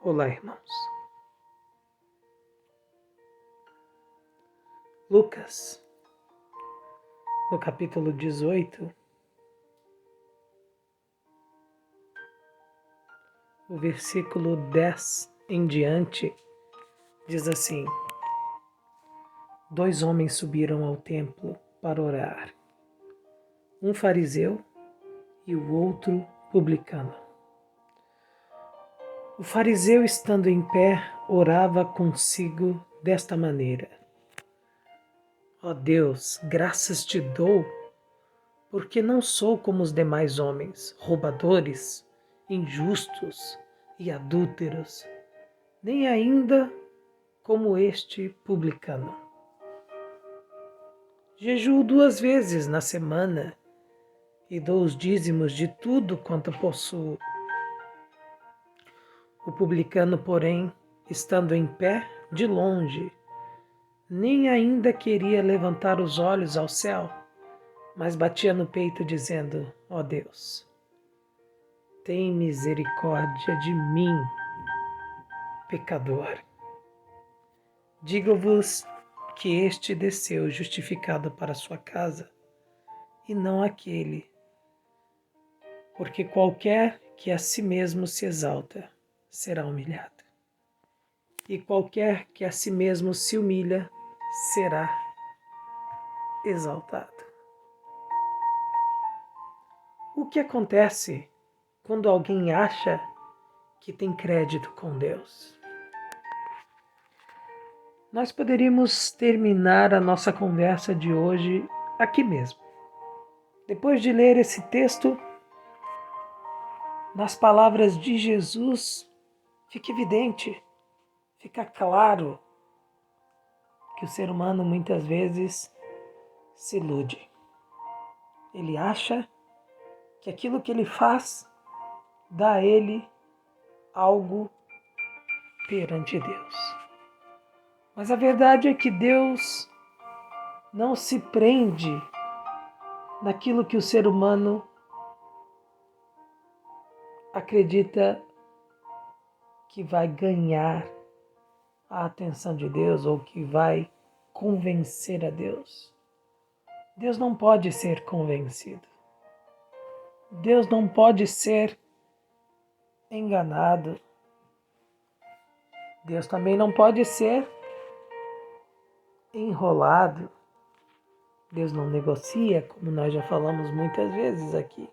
Olá, irmãos. Lucas, no capítulo 18, o versículo 10 em diante, diz assim: 2 homens subiram ao templo para orar, um fariseu e o outro publicano. O fariseu, estando em pé, orava consigo desta maneira: Ó Deus, graças te dou, porque não sou como os demais homens, roubadores, injustos e adúlteros, nem ainda como este publicano. Jejuo 2 vezes na semana e dou os dízimos de tudo quanto possuo. O publicano, porém, estando em pé, de longe, nem ainda queria levantar os olhos ao céu, mas batia no peito, dizendo: Ó Deus, tem misericórdia de mim, pecador. Digo-vos que este desceu justificado para sua casa, e não aquele, porque qualquer que a si mesmo se exalta será humilhado, e qualquer que a si mesmo se humilha será exaltado. O que acontece quando alguém acha que tem crédito com Deus? Nós poderíamos terminar a nossa conversa de hoje aqui mesmo. Depois de ler esse texto, nas palavras de Jesus, fica evidente, fica claro que o ser humano muitas vezes se ilude. Ele acha que aquilo que ele faz dá a ele algo perante Deus. Mas a verdade é que Deus não se prende naquilo que o ser humano acredita que vai ganhar a atenção de Deus ou que vai convencer a Deus. Deus não pode ser convencido. Deus não pode ser enganado. Deus também não pode ser enrolado. Deus não negocia, como nós já falamos muitas vezes aqui.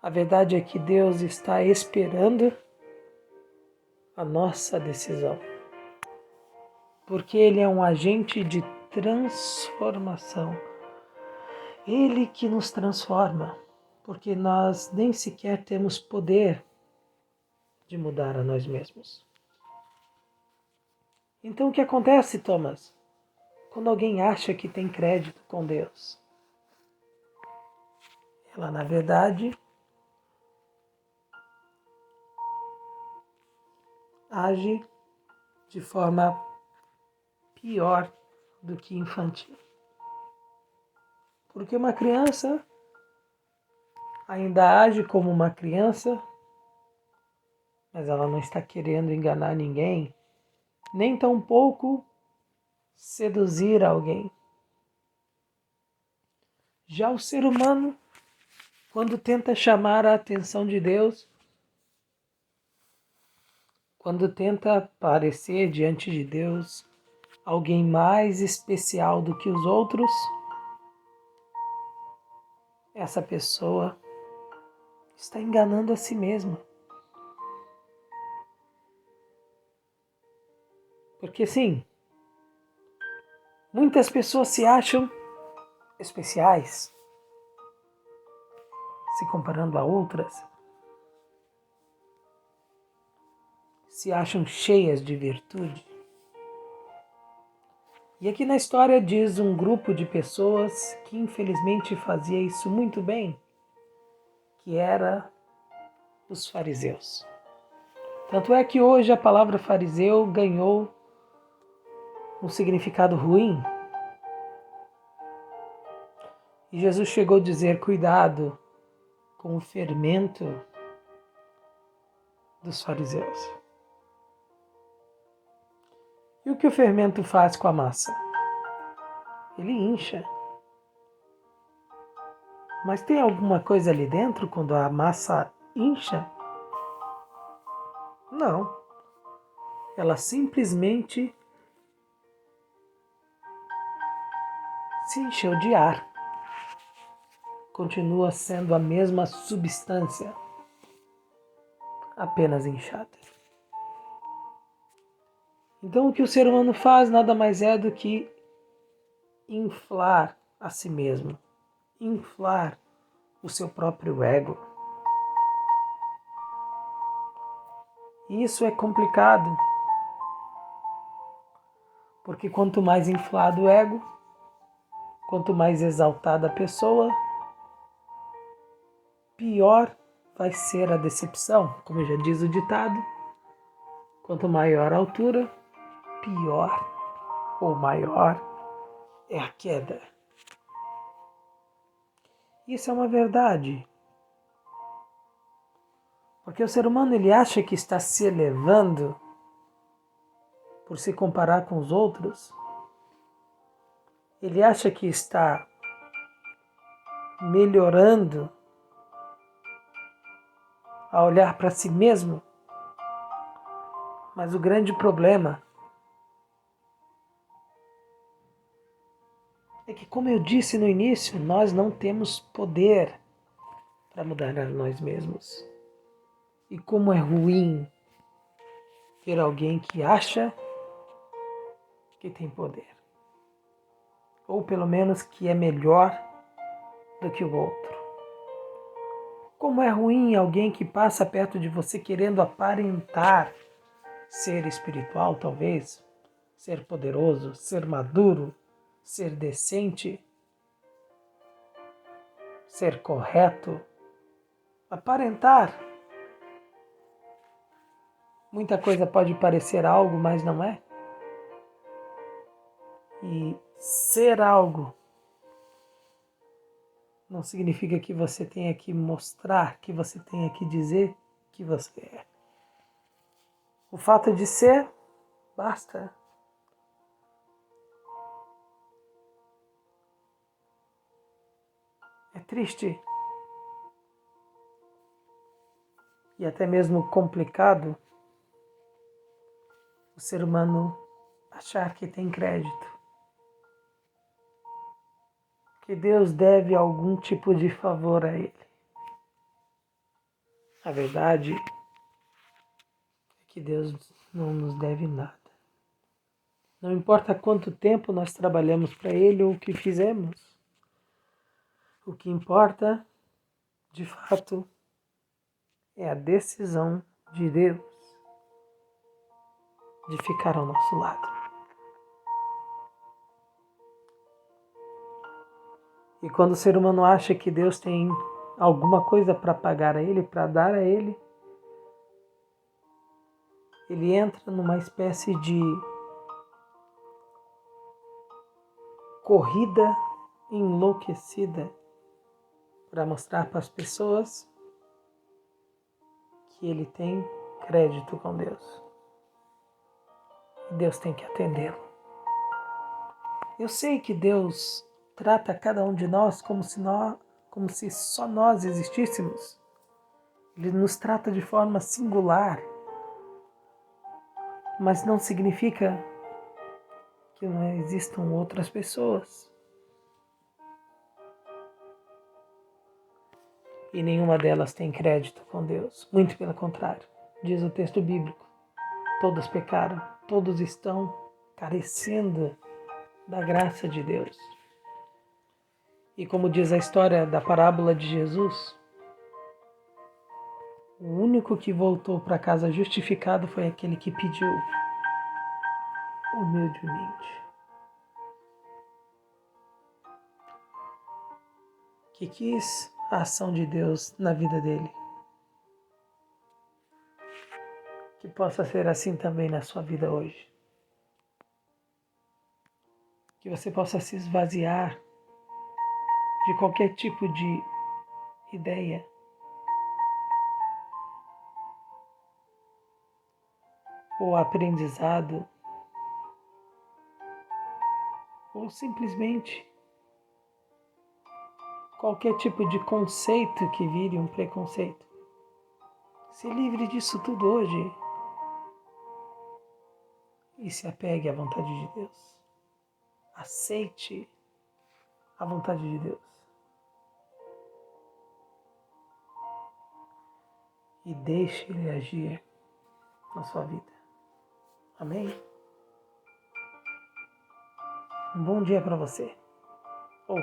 A verdade é que Deus está esperando a nossa decisão, porque Ele é um agente de transformação. Ele que nos transforma, porque nós nem sequer temos poder de mudar a nós mesmos. Então o que acontece, Thomas, quando alguém acha que tem crédito com Deus? Ela, na verdade, age de forma pior do que infantil. Porque uma criança ainda age como uma criança, mas ela não está querendo enganar ninguém, nem tampouco seduzir alguém. Já o ser humano, quando tenta chamar a atenção de Deus, quando tenta aparecer diante de Deus alguém mais especial do que os outros, essa pessoa está enganando a si mesma. Porque sim, muitas pessoas se acham especiais, se comparando a outras, se acham cheias de virtude. E aqui na história diz um grupo de pessoas que infelizmente fazia isso muito bem, que era os fariseus. Tanto é que hoje a palavra fariseu ganhou um significado ruim. E Jesus chegou a dizer: cuidado com o fermento dos fariseus. E o que o fermento faz com a massa? Ele incha. Mas tem alguma coisa ali dentro quando a massa incha? Não. Ela simplesmente se encheu de ar. Continua sendo a mesma substância, apenas inchada. Então o que o ser humano faz nada mais é do que inflar a si mesmo, inflar o seu próprio ego. E isso é complicado, porque quanto mais inflado o ego, quanto mais exaltada a pessoa, pior vai ser a decepção. Como já diz o ditado, quanto maior a altura, pior ou maior é a queda. Isso é uma verdade. Porque o ser humano ele acha que está se elevando por se comparar com os outros. Ele acha que está melhorando a olhar para si mesmo. Mas o grande problema é que, como eu disse no início, nós não temos poder para mudar a nós mesmos. E como é ruim ter alguém que acha que tem poder. Ou pelo menos que é melhor do que o outro. Como é ruim alguém que passa perto de você querendo aparentar ser espiritual, talvez, ser poderoso, ser maduro, ser decente, ser correto, aparentar. Muita coisa pode parecer algo, mas não é. E ser algo não significa que você tenha que mostrar, que você tenha que dizer que você é. O fato de ser, basta. É triste e até mesmo complicado o ser humano achar que tem crédito, que Deus deve algum tipo de favor a ele. A verdade é que Deus não nos deve nada. Não importa quanto tempo nós trabalhamos para Ele ou o que fizemos. O que importa, de fato, é a decisão de Deus de ficar ao nosso lado. E quando o ser humano acha que Deus tem alguma coisa para pagar a Ele, para dar a Ele, ele entra numa espécie de corrida enlouquecida para mostrar para as pessoas que ele tem crédito com Deus. E Deus tem que atendê-lo. Eu sei que Deus trata cada um de nós como se só nós existíssemos. Ele nos trata de forma singular, mas não significa que não existam outras pessoas. E nenhuma delas tem crédito com Deus. Muito pelo contrário, diz o texto bíblico. Todos pecaram, todos estão carecendo da graça de Deus. E como diz a história da parábola de Jesus, o único que voltou para casa justificado foi aquele que pediu humildemente. Que quis a ação de Deus na vida dele. Que possa ser assim também na sua vida hoje. Que você possa se esvaziar de qualquer tipo de ideia ou aprendizado, ou simplesmente qualquer tipo de conceito que vire um preconceito. Se livre disso tudo hoje e se apegue à vontade de Deus. Aceite a vontade de Deus. E deixe Ele agir na sua vida. Amém? Um bom dia para você. Ou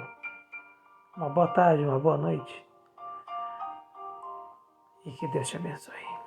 uma boa tarde, uma boa noite. E que Deus te abençoe.